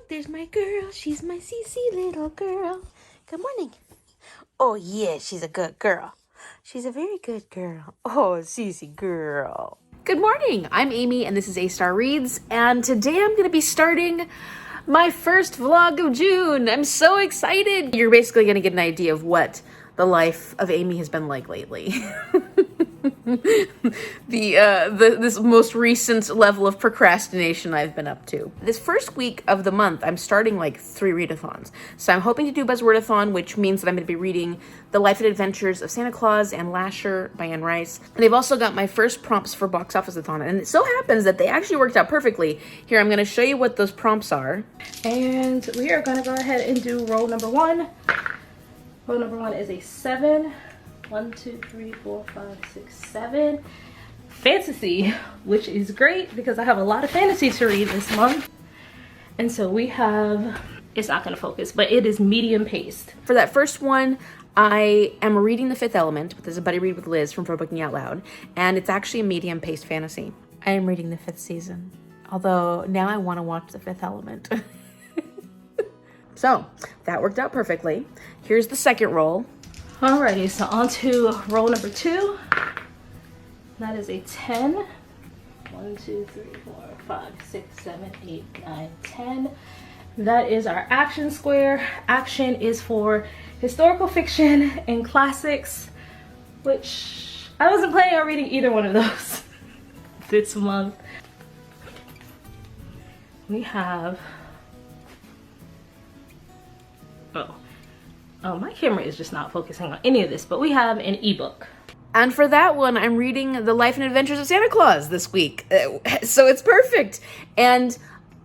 look, there's my girl. She's my CC little girl. Good morning. Oh, yeah, she's a good girl. She's a very good girl. Oh, CC girl. Good morning. I'm Amy, and this is A-Star Reads, and today I'm going to be starting my first vlog of June. I'm so excited. You're basically going to get an idea of what the life of Amy has been like lately. This most recent level of procrastination I've been up to. This first week of the month, I'm starting like 3 readathons. So I'm hoping to do Buzzwordathon, which means that I'm going to be reading The Life and Adventures of Santa Claus and Lasher by Anne Rice. And they've also got my first prompts for Boxofficeathon, and it so happens that they actually worked out perfectly. Here, I'm going to show you what those prompts are. And we are going to go ahead and do roll number 1. Roll number 1 is a 7. 1, 2, 3, 4, 5, 6, 7. Fantasy, which is great because I have a lot of fantasy to read this month. And so we have, it's not going to focus, but it is medium paced. For that first one, I am reading The Fifth Element, which is a buddy read with Liz from For Booking Out Loud, and it's actually a medium paced fantasy. I am reading the 5th season, although now I want to watch The Fifth Element. So that worked out perfectly. Here's the second roll. Alrighty, so on to roll number 2. That is a 10. 1, 2, 3, 4, 5, 6, 7, 8, 9, 10. That is our action square. Action is for historical fiction and classics, which I wasn't planning on reading either one of those this month. We have, oh, my camera is just not focusing on any of this, but we have an ebook. And for that one, I'm reading The Life and Adventures of Santa Claus this week. So it's perfect. And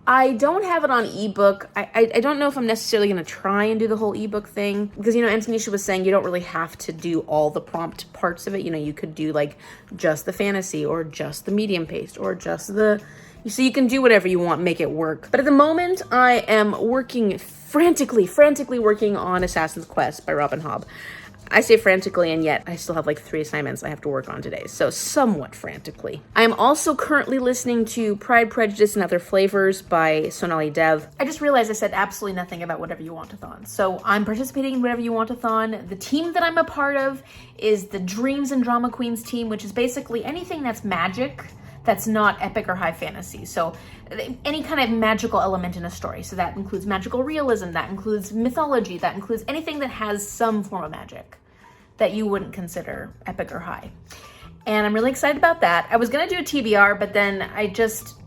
I don't have it on ebook. I don't know if I'm necessarily going to try and do the whole ebook thing. Because, you know, Antonisha was saying you don't really have to do all the prompt parts of it. You know, you could do like just the fantasy or just the medium paced or just the... So you can do whatever you want, make it work. But at the moment, I am working frantically working on Assassin's Quest by Robin Hobb. I say frantically, and yet I still have like 3 assignments I have to work on today, so somewhat frantically. I am also currently listening to Pride, Prejudice, and Other Flavors by Sonali Dev. I just realized I said absolutely nothing about Whateveryouwantathon. So I'm participating in Whateveryouwantathon. The team that I'm a part of is the Dreams and Drama Queens team, which is basically anything that's magic that's not epic or high fantasy. So any kind of magical element in a story. So that includes magical realism, that includes mythology, that includes anything that has some form of magic that you wouldn't consider epic or high. And I'm really excited about that. I was gonna do a TBR, but then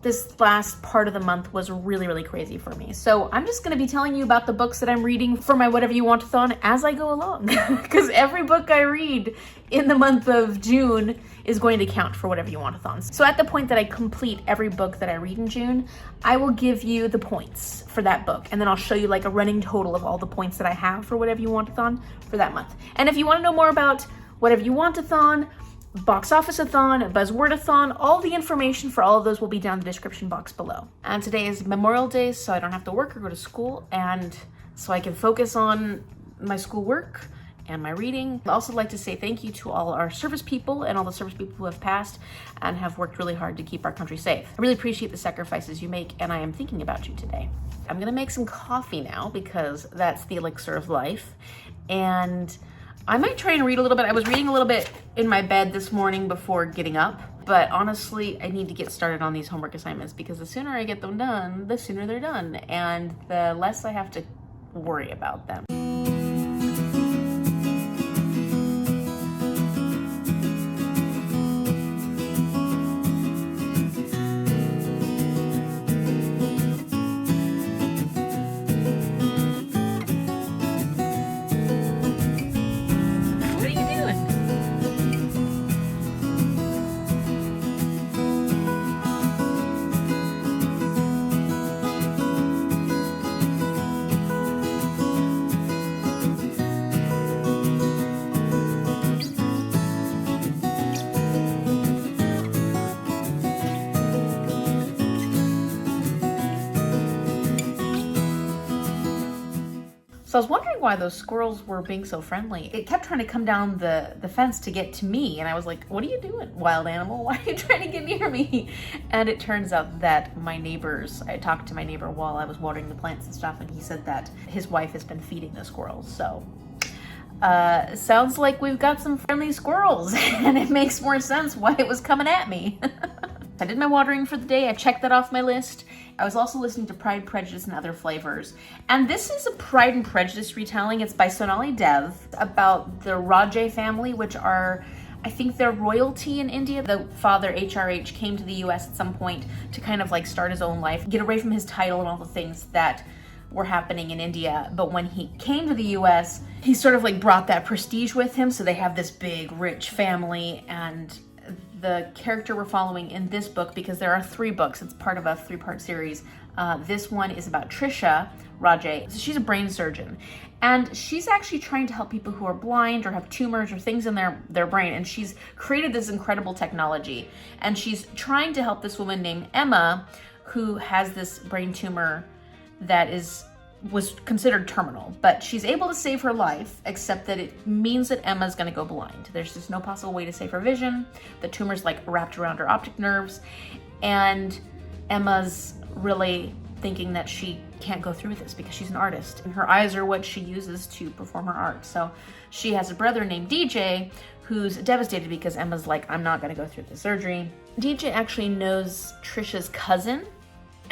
this last part of the month was really crazy for me. So I'm just gonna be telling you about the books that I'm reading for my Whatever You Want-a-thon as I go along. Because every book I read in the month of June is going to count for Whatever You Want-a-thon. So at the point that I complete every book that I read in June, I will give you the points for that book. And then I'll show you like a running total of all the points that I have for Whatever You Want-a-thon for that month. And if you wanna know more about Whatever You Want-a-thon, Boxofficeathon, Buzzwordathon, all the information for all of those will be down in the description box below. And today is Memorial Day, so I don't have to work or go to school, and so I can focus on my schoolwork and my reading. I'd also like to say thank you to all our service people and all the service people who have passed and have worked really hard to keep our country safe. I really appreciate the sacrifices you make, and I am thinking about you today. I'm gonna make some coffee now because that's the elixir of life, and I might try and read a little bit. I was reading a little bit in my bed this morning before getting up, but honestly, I need to get started on these homework assignments because the sooner I get them done, the sooner they're done, and the less I have to worry about them. So I was wondering why those squirrels were being so friendly. It kept trying to come down the fence to get to me, and I was like, what are you doing, wild animal? Why are you trying to get near me? And it turns out that my neighbors, I talked to my neighbor while I was watering the plants and stuff, and he said that his wife has been feeding the squirrels. So sounds like we've got some friendly squirrels, and it makes more sense why it was coming at me. I did my watering for the day. I checked that off my list. I was also listening to Pride, Prejudice, and Other Flavors. And this is a Pride and Prejudice retelling. It's by Sonali Dev, about the Rajay family, which are, I think they're royalty in India. The father, HRH, came to the US at some point to kind of like start his own life, get away from his title and all the things that were happening in India. But when he came to the US, he sort of like brought that prestige with him. So they have this big, rich family, and the character we're following in this book, because there are 3 books, it's part of a 3-part series. This one is about Trisha Rajay. So she's a brain surgeon, and she's actually trying to help people who are blind or have tumors or things in their brain. And she's created this incredible technology, and she's trying to help this woman named Emma, who has this brain tumor that was considered terminal, but she's able to save her life, except that it means that Emma's gonna go blind. There's just no possible way to save her vision. The tumor's like wrapped around her optic nerves, and Emma's really thinking that she can't go through with this because she's an artist, and her eyes are what she uses to perform her art. So she has a brother named DJ who's devastated because Emma's like, I'm not gonna go through the surgery. DJ actually knows Trisha's cousin,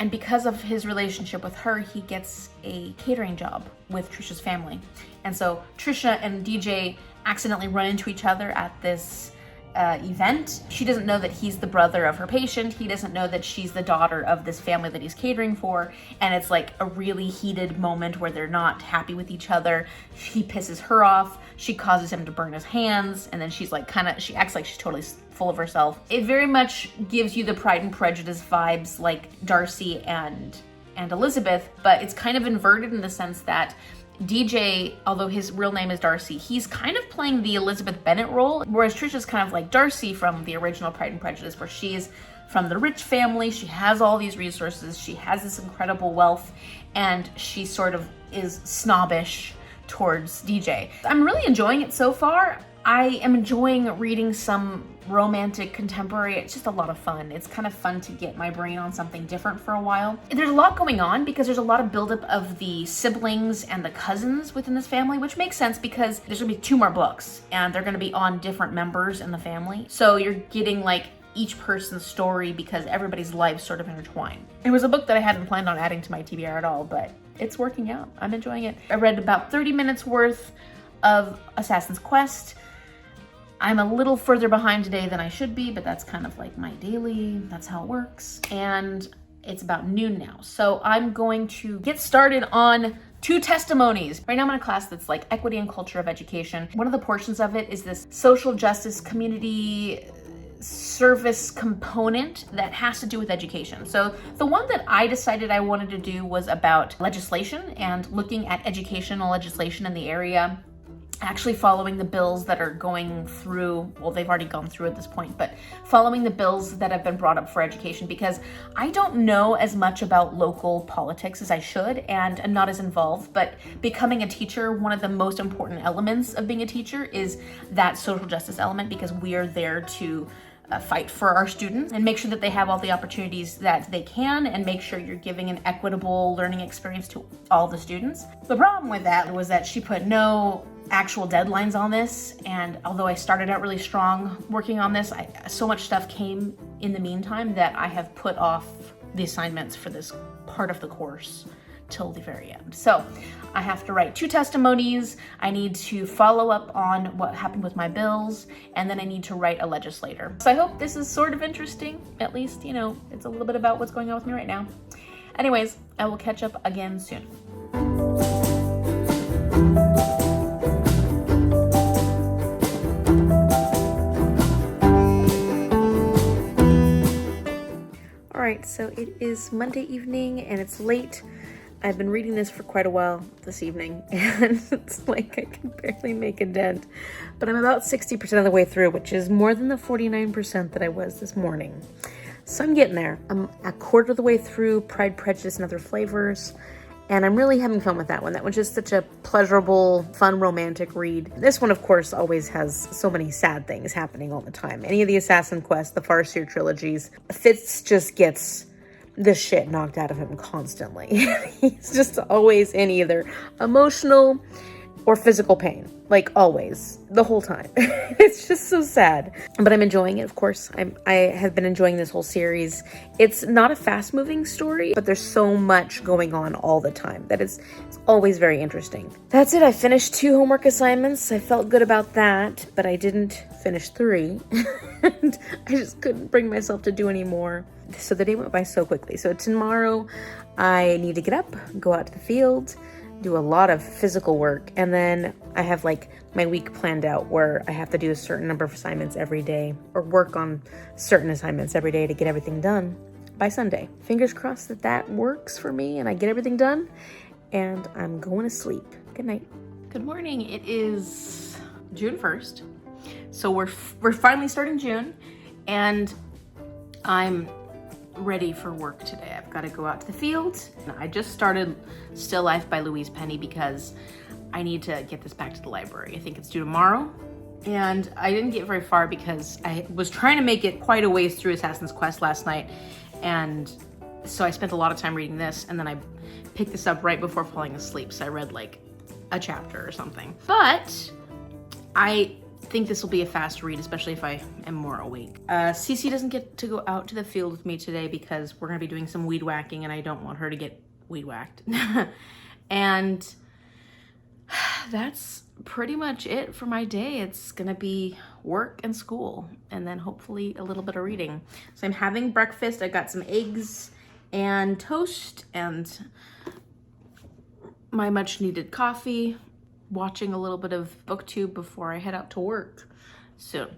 and because of his relationship with her, he gets a catering job with Trisha's family. And so Trisha and DJ accidentally run into each other at this event. She doesn't know that he's the brother of her patient. He doesn't know that she's the daughter of this family that he's catering for. And it's like a really heated moment where they're not happy with each other. He pisses her off. She causes him to burn his hands. And then she's like she acts like she's totally full of herself. It very much gives you the Pride and Prejudice vibes, like Darcy and Elizabeth, but it's kind of inverted in the sense that DJ, although his real name is Darcy, he's kind of playing the Elizabeth Bennet role, whereas Trisha's kind of like Darcy from the original Pride and Prejudice, where she's from the rich family, she has all these resources, she has this incredible wealth, and she sort of is snobbish towards DJ. I'm really enjoying it so far. I am enjoying reading some romantic contemporary. It's just a lot of fun. It's kind of fun to get my brain on something different for a while. There's a lot going on because there's a lot of buildup of the siblings and the cousins within this family, which makes sense because there's gonna be 2 more books and they're gonna be on different members in the family. So you're getting like each person's story because everybody's lives sort of intertwine. It was a book that I hadn't planned on adding to my TBR at all, but it's working out. I'm enjoying it. I read about 30 minutes worth of Assassin's Quest. I'm a little further behind today than I should be, but that's kind of like my daily, that's how it works. And it's about noon now. So I'm going to get started on 2 testimonies. Right now I'm in a class that's like equity and culture of education. One of the portions of it is this social justice community service component that has to do with education. So the one that I decided I wanted to do was about legislation and looking at educational legislation in the area, actually following the bills that are going through, well, they've already gone through at this point, but following the bills that have been brought up for education, because I don't know as much about local politics as I should, and I'm not as involved, but becoming a teacher, one of the most important elements of being a teacher is that social justice element, because we are there to fight for our students and make sure that they have all the opportunities that they can, and make sure you're giving an equitable learning experience to all the students. The problem with that was that she put no actual deadlines on this, and although I started out really strong working on this, so much stuff came in the meantime that I have put off the assignments for this part of the course till the very end. So I have to write 2 testimonies, I need to follow up on what happened with my bills, and then I need to write a legislator. So I hope this is sort of interesting, at least, you know, it's a little bit about what's going on with me right now. Anyways, I will catch up again soon. Alright, so it is Monday evening and it's late. I've been reading this for quite a while this evening, and it's like I can barely make a dent. But I'm about 60% of the way through, which is more than the 49% that I was this morning. So I'm getting there. I'm a quarter of the way through Pride, Prejudice, and Other Flavors, And I'm really having fun with that one. That one's just such a pleasurable, fun, romantic read. This one, of course, always has so many sad things happening all the time. Any of the Assassin Quest, the Farseer trilogies, Fitz just gets the shit knocked out of him constantly. He's just always in either emotional or physical pain. Like, always. The whole time. It's just so sad. But I'm enjoying it, of course. I have been enjoying this whole series. It's not a fast-moving story, but there's so much going on all the time that it's always very interesting. That's it. I finished 2 homework assignments. I felt good about that, but I didn't finish 3. And I just couldn't bring myself to do any more. So the day went by so quickly. So tomorrow, I need to get up, go out to the field, do a lot of physical work, and then I have like my week planned out where I have to do a certain number of assignments every day, or work on certain assignments every day to get everything done by Sunday. Fingers crossed that that works for me and I get everything done, and I'm going to sleep. Good night. Good morning. It is June 1st. So we're finally starting June, and I'm ready for work today. I've got to go out to the field. I just started Still Life by Louise Penny because I need to get this back to the library. I think it's due tomorrow, and I didn't get very far because I was trying to make it quite a ways through Assassin's Quest last night, and so I spent a lot of time reading this, and then I picked this up right before falling asleep, so I read like a chapter or something. But I think this will be a fast read, especially if I am more awake. Cece doesn't get to go out to the field with me today because we're gonna be doing some weed whacking, and I don't want her to get weed whacked. And that's pretty much it for my day. It's gonna be work and school, and then hopefully a little bit of reading. So I'm having breakfast. I got some eggs and toast and my much needed coffee, watching a little bit of BookTube before I head out to work soon.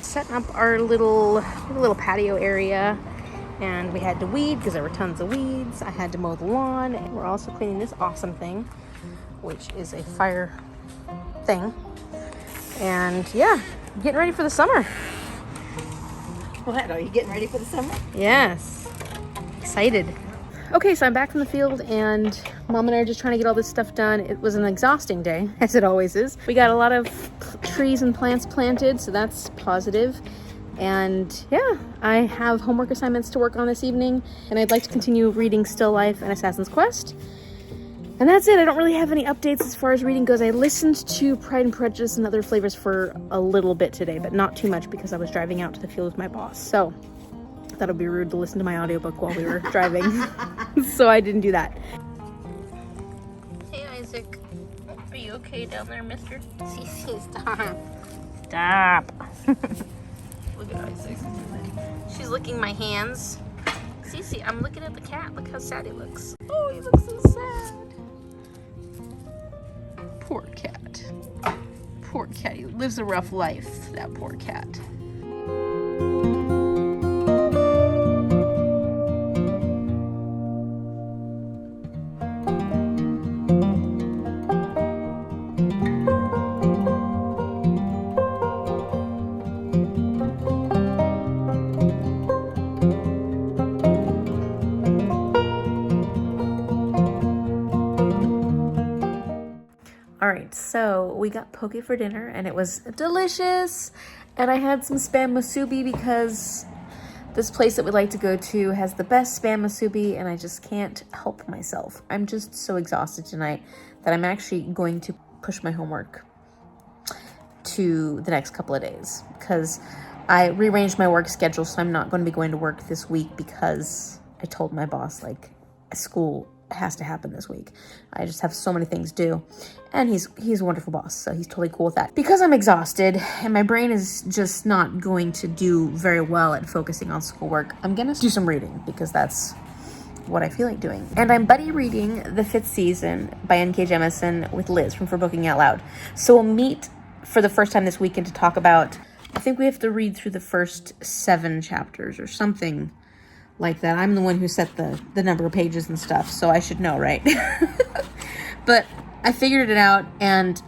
Setting up our little patio area, and we had to weed because there were tons of weeds. I had to mow the lawn, and we're also cleaning this awesome thing, which is a fire thing. And yeah, getting ready for the summer. What, are you getting ready for the summer? Yes, excited. Okay, so I'm back from the field, and Mom and I are just trying to get all this stuff done. It was an exhausting day, as it always is. We got a lot of trees and plants planted, so that's positive. And yeah, I have homework assignments to work on this evening, and I'd like to continue reading Still Life and Assassin's Quest. And that's it. I don't really have any updates as far as reading goes. I listened to Pride and Prejudice and Other Flavors for a little bit today, but not too much because I was driving out to the field with my boss. So that would be rude to listen to my audiobook while we were driving. So I didn't do that. Hey Isaac, are you okay down there, mister? Cece, stop. Stop. Look at Isaac. She's licking my hands. Cece, I'm looking at the cat. Look how sad he looks. Oh, he looks so sad. Poor cat. Poor cat. He lives a rough life, that poor cat. Alright, so we got poke for dinner, and it was delicious, and I had some spam musubi because this place that we like to go to has the best spam musubi, and I just can't help myself. I'm just so exhausted tonight that I'm actually going to push my homework to the next couple of days because I rearranged my work schedule, so I'm not going to be going to work this week because I told my boss, like, school has to happen this week. I just have so many things due. And he's a wonderful boss, so he's totally cool with that. Because I'm exhausted and my brain is just not going to do very well at focusing on schoolwork, I'm gonna do some reading because that's what I feel like doing. And I'm buddy reading The Fifth Season by N.K. Jemisin with Liz from For Booking Out Loud. So we'll meet for the first time this weekend to talk about, I think we have to read through the first 7 chapters or something like that. I'm the one who set the number of pages and stuff, so I should know, right? But I figured it out, and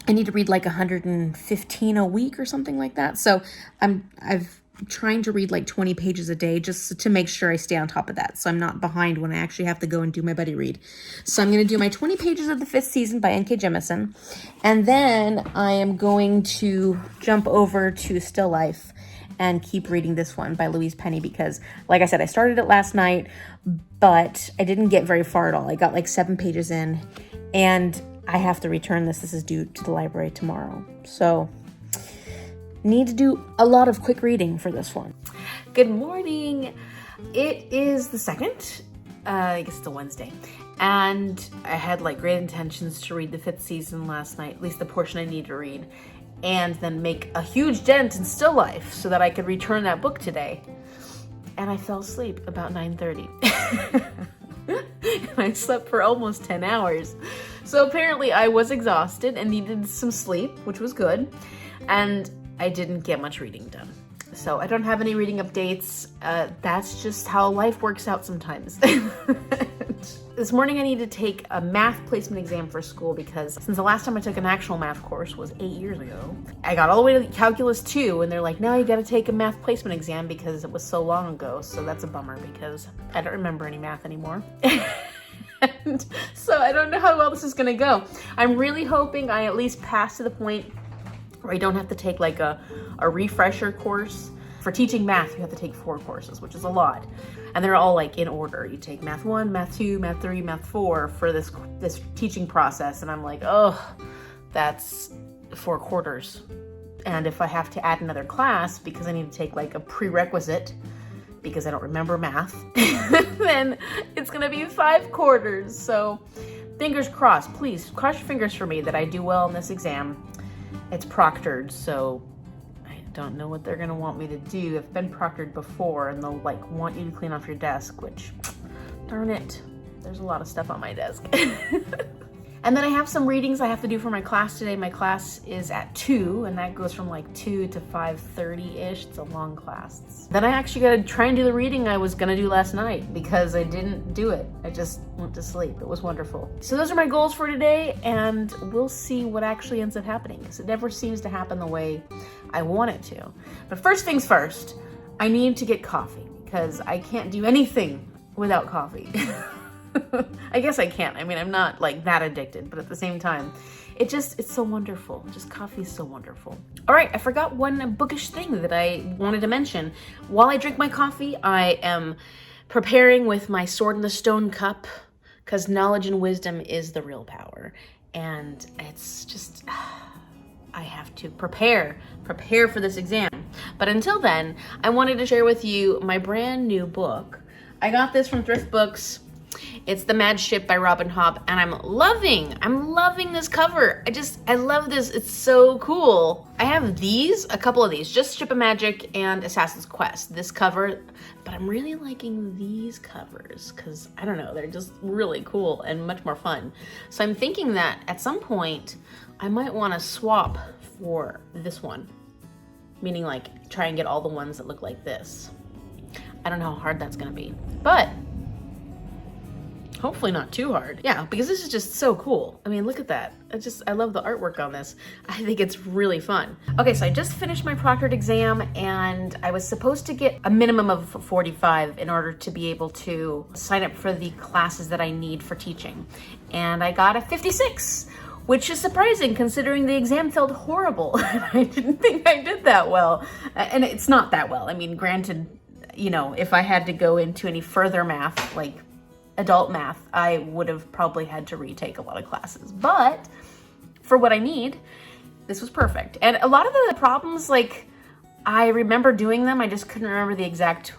I need to read like 115 a week or something like that. So I've trying to read like 20 pages a day just to make sure I stay on top of that, so I'm not behind when I actually have to go and do my buddy read. So I'm going to do my 20 pages of The Fifth Season by N.K. Jemisin, and then I am going to jump over to Still Life and keep reading this one by Louise Penny because, like I said, I started it last night, but I didn't get very far at all. I got like 7 pages in, and I have to return this. This is due to the library tomorrow. So need to do a lot of quick reading for this one. Good morning. It is the 2nd. I guess it's a Wednesday. And I had like great intentions to read The Fifth Season last night, at least the portion I need to read, and then make a huge dent in Still Life so that I could return that book today. And I fell asleep about 9:30. And I slept for almost 10 hours. So apparently I was exhausted and needed some sleep, which was good. And I didn't get much reading done. So I don't have any reading updates. That's just how life works out sometimes. This morning I need to take a math placement exam for school because since the last time I took an actual math course was 8 years ago, I got all the way to Calculus 2 and they're like, no, you gotta take a math placement exam because it was so long ago. So that's a bummer because I don't remember any math anymore. And so I don't know how well this is gonna go. I'm really hoping I at least pass to the point where I don't have to take like a refresher course. For teaching math, you have to take 4 courses, which is a lot. And they're all like in order. You take Math 1, Math 2, Math 3, Math 4 for this teaching process. And I'm like, oh, that's 4 quarters. And if I have to add another class because I need to take like a prerequisite because I don't remember math, then it's gonna be 5 quarters. So fingers crossed, please cross your fingers for me that I do well in this exam. It's proctored, so I don't know what they're gonna want me to do. I've been proctored before and they'll like want you to clean off your desk, which, darn it, there's a lot of stuff on my desk. And then I have some readings I have to do for my class today. My class is at 2 and that goes from like 2 to 5:30-ish. It's a long class. Then I actually gotta try and do the reading I was gonna do last night because I didn't do it. I just went to sleep. It was wonderful. So those are my goals for today and we'll see what actually ends up happening because it never seems to happen the way I want it to. But first things first, I need to get coffee because I can't do anything without coffee. I guess I can't. I mean, I'm not like that addicted, but at the same time, it's so wonderful. Just coffee is so wonderful. All right, I forgot one bookish thing that I wanted to mention. While I drink my coffee, I am preparing with my Sword in the Stone cup because knowledge and wisdom is the real power. And it's just, I have to prepare for this exam. But until then, I wanted to share with you my brand new book. I got this from Thrift Books. It's The Mad Ship by Robin Hobb, and I'm loving this cover. I love this. It's so cool. I have a couple of these, just Ship of Magic and Assassin's Quest, this cover, but I'm really liking these covers because, I don't know, they're just really cool and much more fun. So I'm thinking that at some point, I might want to swap for this one, meaning like try and get all the ones that look like this. I don't know how hard that's gonna be, but hopefully not too hard. Yeah, because this is just so cool. I mean, look at that. I love the artwork on this. I think it's really fun. Okay, so I just finished my proctored exam and I was supposed to get a minimum of 45 in order to be able to sign up for the classes that I need for teaching. And I got a 56, which is surprising considering the exam felt horrible. I didn't think I did that well. And it's not that well. I mean, granted, you know, if I had to go into any further math, like adult math, I would have probably had to retake a lot of classes. But for what I need, this was perfect. And a lot of the problems, like, I remember doing them, I just couldn't remember the exact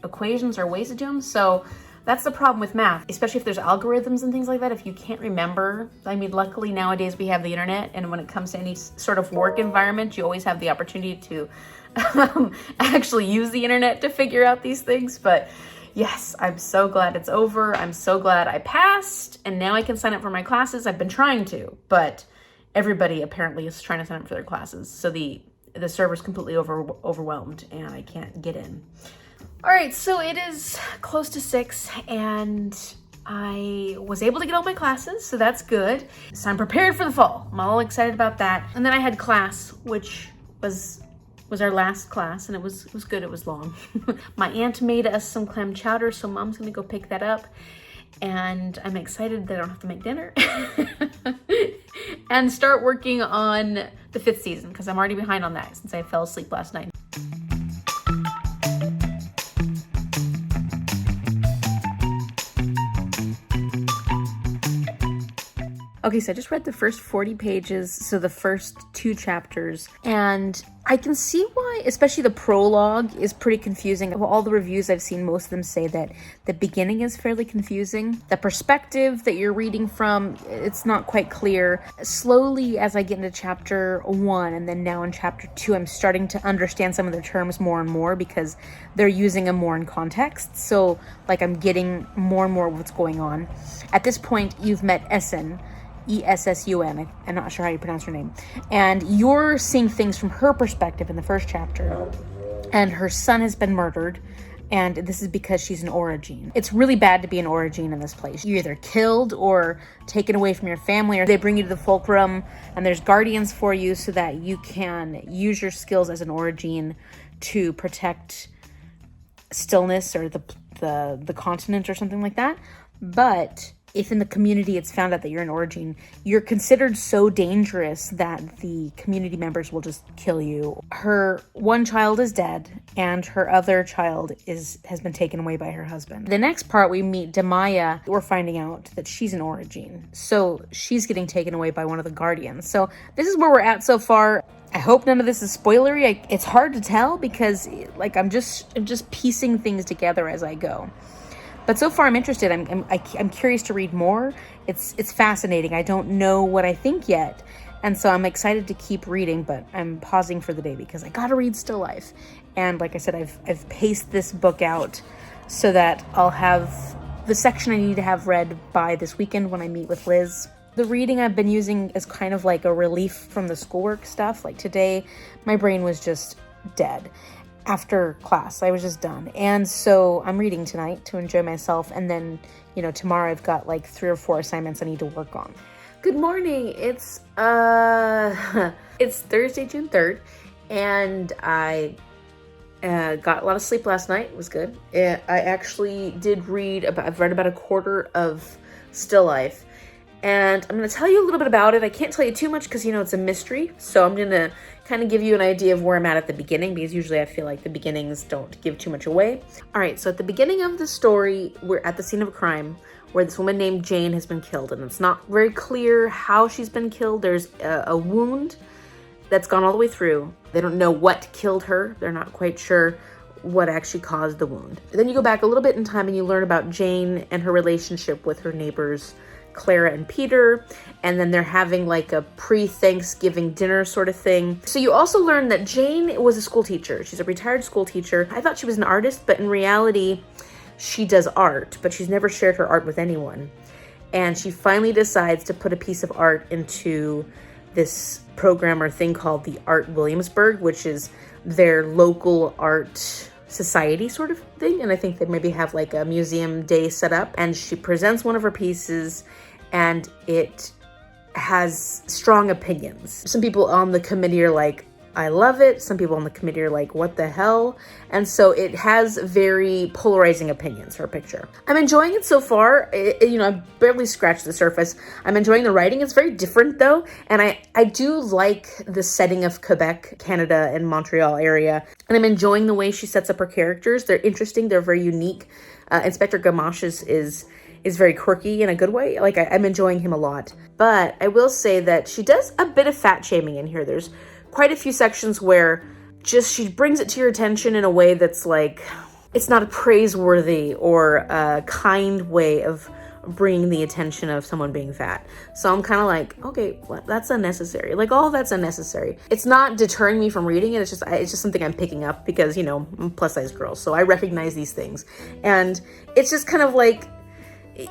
equations or ways to do them. So That's the problem with math, especially if there's algorithms and things like that. If you can't remember, I mean, luckily nowadays we have the internet, and when it comes to any sort of work environment, you always have the opportunity to actually use the internet to figure out these things. But yes, I'm so glad it's over. I'm so glad I passed, and now I can sign up for my classes. I've been trying to, but everybody apparently is trying to sign up for their classes. So the server's completely overwhelmed, and I can't get in. All right, so it is close to 6, and I was able to get all my classes, so that's good. So I'm prepared for the fall. I'm all excited about that. And then I had class, which was our last class, and it was good. It was long. My aunt made us some clam chowder, so Mom's gonna go pick that up. And I'm excited that I don't have to make dinner and start working on the 5th season, because I'm already behind on that since I fell asleep last night. Okay, so I just read the first 40 pages, so the first 2 chapters, and I can see why, especially the prologue is pretty confusing. Of all the reviews I've seen, most of them say that the beginning is fairly confusing. The perspective that you're reading from, it's not quite clear. Slowly, as I get into chapter 1, and then now in chapter 2, I'm starting to understand some of the terms more and more because they're using them more in context. So, like, I'm getting more and more of what's going on. At this point, you've met Essun. Essun. I'm not sure how you pronounce her name. And you're seeing things from her perspective in the first chapter. And her son has been murdered. And this is because she's an origin. It's really bad to be an origin in this place. You're either killed or taken away from your family, or they bring you to the fulcrum and there's guardians for you so that you can use your skills as an origin to protect stillness or the continent or something like that. But if in the community it's found out that you're an origin, you're considered so dangerous that the community members will just kill you. Her one child is dead, and her other child has been taken away by her husband. The next part, we meet Demaya. We're finding out that she's an origin, so she's getting taken away by one of the guardians. So this is where we're at so far. I hope none of this is spoilery. It's hard to tell because, like, I'm just piecing things together as I go. But so far, I'm interested. I'm curious to read more. It's fascinating. I don't know what I think yet, and so I'm excited to keep reading. But I'm pausing for the day because I gotta read Still Life. And like I said, I've paced this book out so that I'll have the section I need to have read by this weekend when I meet with Liz. The reading I've been using is kind of like a relief from the schoolwork stuff. Like today, my brain was just dead. After class, I was just done. And so I'm reading tonight to enjoy myself. And then, tomorrow I've got like 3 or 4 assignments I need to work on. Good morning. It's Thursday, June 3rd. And I got a lot of sleep last night. It was good. I actually did I've read about a quarter of Still Life. And I'm going to tell you a little bit about it. I can't tell you too much because, it's a mystery. So I'm going to kind of give you an idea of where I'm at the beginning, because usually I feel like the beginnings don't give too much away. All right, so at the beginning of the story, we're at the scene of a crime where this woman named Jane has been killed. And it's not very clear how she's been killed. There's a wound that's gone all the way through. They don't know what killed her. They're not quite sure what actually caused the wound. Then you go back a little bit in time and you learn about Jane and her relationship with her neighbors, Clara and Peter, and then they're having like a pre-Thanksgiving dinner sort of thing. So you also learn that Jane was a school teacher. She's a retired school teacher. I thought she was an artist, but in reality, she does art, but she's never shared her art with anyone. And she finally decides to put a piece of art into this program or thing called the Art Williamsburg, which is their local art society sort of thing. And I think they maybe have like a museum day set up. And she presents one of her pieces and it has strong opinions. Some people on the committee are like, I love it. Some people on the committee are like, what the hell? And so it has very polarizing opinions, her picture. I'm enjoying it so far. I've barely scratched the surface. I'm enjoying the writing. It's very different though. And I do like the setting of Quebec, Canada, and Montreal area. And I'm enjoying the way she sets up her characters. They're interesting. They're very unique. Inspector Gamache is very quirky in a good way. Like I'm enjoying him a lot. But I will say that she does a bit of fat shaming in here. There's quite a few sections where just she brings it to your attention in a way that's like, it's not a praiseworthy or a kind way of bringing the attention of someone being fat. So I'm kind of like, okay, well, that's unnecessary. Like, all that's unnecessary. It's not deterring me from reading it. It's just something I'm picking up because, you know, I'm a plus size girl, so I recognize these things. And it's just kind of like,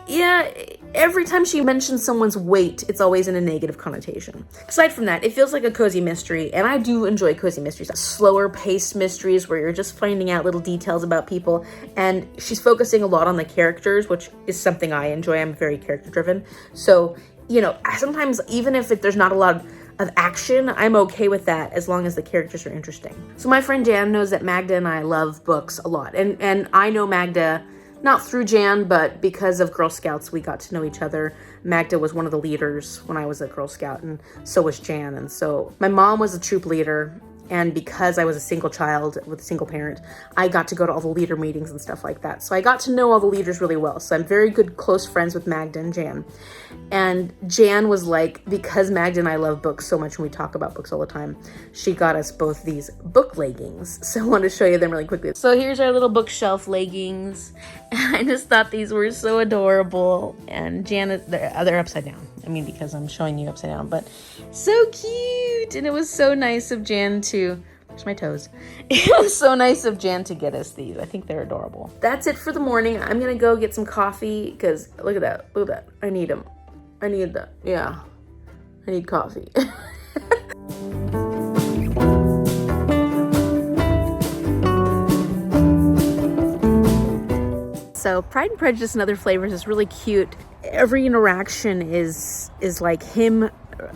yeah, every time she mentions someone's weight, it's always in a negative connotation. Aside from that, it feels like a cozy mystery, and I do enjoy cozy mysteries. Slower paced mysteries where you're just finding out little details about people, and she's focusing a lot on the characters, which is something I enjoy. I'm very character driven. So, you know, sometimes even if there's not a lot of action, I'm okay with that as long as the characters are interesting. So my friend Jan knows that Magda and I love books a lot, and I know Magda not through Jan, but because of Girl Scouts, we got to know each other. Magda was one of the leaders when I was a Girl Scout, and so was Jan. And so my mom was a troop leader, and because I was a single child with a single parent, I got to go to all the leader meetings and stuff like that. So I got to know all the leaders really well. So I'm very good, close friends with Magda and Jan. And Jan was like, because Magda and I love books so much and we talk about books all the time, she got us both these book leggings. So I want to show you them really quickly. So here's our little bookshelf leggings. And I just thought these were so adorable. And Jan, they're upside down. I mean, because I'm showing you upside down, but so cute. And it was so nice of Jan to, there's my toes. It was so nice of Jan to get us these. I think they're adorable. That's it for the morning. I'm going to go get some coffee because look at that. Look at that. I need them. I need that. Yeah. I need coffee. So Pride and Prejudice and Other Flavors is really cute. Every interaction is like him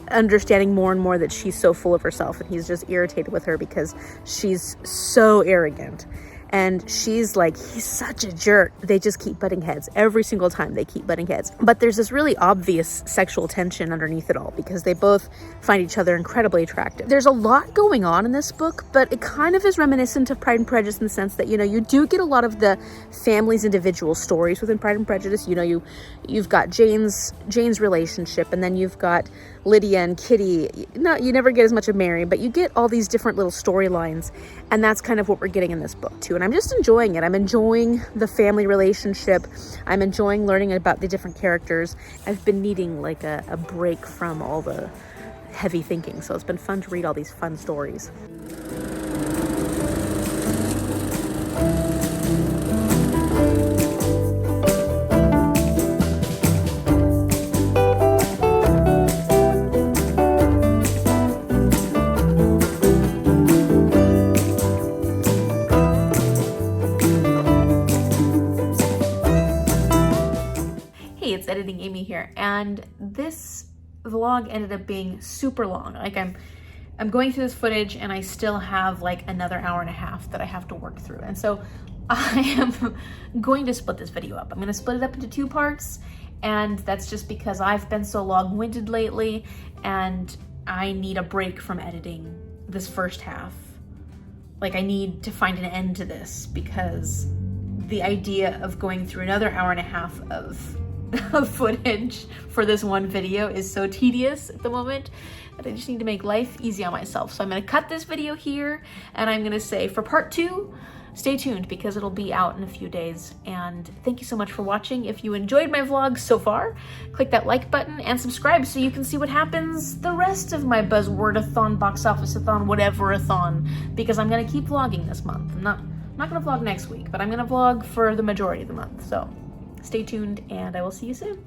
understanding more and more that she's so full of herself, and he's just irritated with her because she's so arrogant. And she's like, he's such a jerk. They just keep butting heads. Every single time they keep butting heads. But there's this really obvious sexual tension underneath it all because they both find each other incredibly attractive. There's a lot going on in this book, but it kind of is reminiscent of Pride and Prejudice in the sense that, you know, you do get a lot of the family's individual stories within Pride and Prejudice. You know, you've got Jane's relationship, and then you've got Lydia and Kitty. No, you never get as much of Mary, but you get all these different little storylines, and that's kind of what we're getting in this book too. And I'm just enjoying it. I'm enjoying the family relationship. I'm enjoying learning about the different characters. I've been needing like a break from all the heavy thinking, so it's been fun to read all these fun stories. It's Editing Amy here, and this vlog ended up being super long. Like I'm going through this footage and I still have like another hour and a half that I have to work through, and so I am going to split this video up. I'm going to split it up into 2 parts, and that's just because I've been so long-winded lately and I need a break from editing this first half. Like, I need to find an end to this because the idea of going through another hour and a half of footage for this one video is so tedious at the moment that I just need to make life easy on myself. So I'm going to cut this video here, and I'm going to say for part 2, stay tuned because it'll be out in a few days. And thank you so much for watching. If you enjoyed my vlog so far, click that like button and subscribe so you can see what happens the rest of my Buzzwordathon, Boxofficeathon, Whateverathon, because I'm going to keep vlogging this month. I'm not going to vlog next week, but I'm going to vlog for the majority of the month. So stay tuned, and I will see you soon.